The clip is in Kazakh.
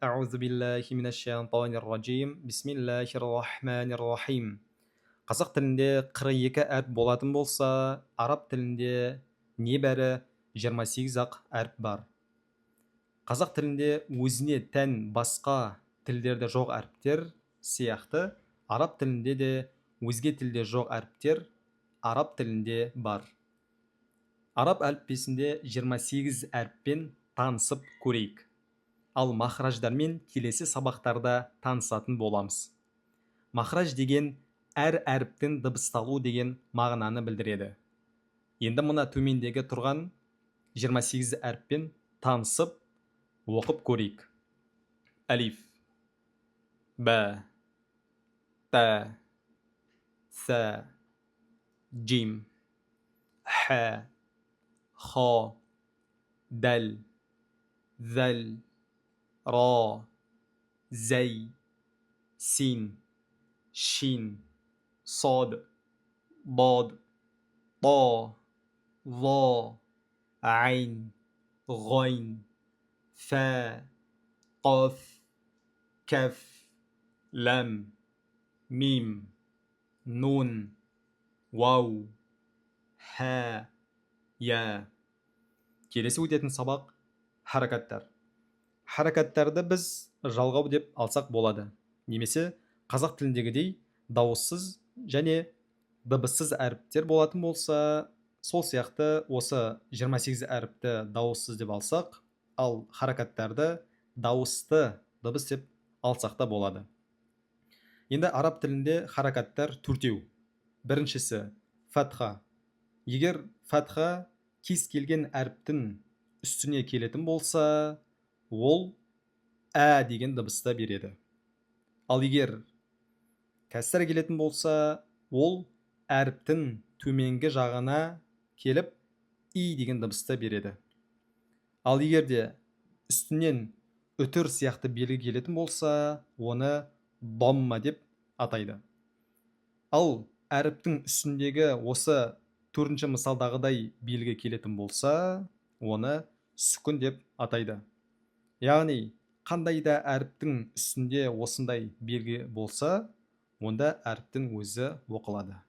أعوذ بالله من الشيطان الرجيم بسم الله الرحمن الرحيم. Қазақ тілінде 42 әріп болатын болса, араб тілінде небәрі 28-ақ әріп бар. Қазақ тілінде өзіне тән басқа тілдерде жоқ әріптер сияқты, араб тілінде де өзге тілде жоқ әріптер араб тілінде бар. Араб әліппесінде 28 әріппен танысып көрейік. Ал махраждармен келесі сабақтарда танысатын боламыз. Махраж деген әр әріптің дыбысталу деген мағынаны білдіреді. Енді мына төмендегі тұрған 28 әріппен танысып оқып көрейік. Әлиф, бә, та, са, джим, ха, ха, дәл, зәл, را زي سين شين صاد ضاد طا ظا عين غين فا قاف كاف لام ميم نون واو ها يا. Келесі өтетін сабақ харакаттар. Харакаттарды біз жалғау деп алсақ болады. Немесе қазақ тіліндегідей дауыссыз және дыбыссыз әріптер болатын болса, сол сияқты осы 28 әріпті дауыссыз деп алсақ, ал харакаттарды дауысты дыбыс деп алсақ та болады. Енді араб тілінде харакаттар төртеу. Біріншісі фатха. Егер фатха кез келген әріптің үстіне келетін болса, ол ә деген дыбысты береді. Ал егер кәсір келетін болса, ол әріптің төменгі жағына келіп и деген дыбысты береді. Ал егер де үстінен үтір сияқты белгі келетін болса, оны домма деп атайды. Ал әріптің үстіндегі осы төртінші мысалдағыдай белгі келетін болса, оны сүкін деп атайды. Яғни, қандай да әріптің үстінде осындай белгі болса, онда әріптің өзі оқылады.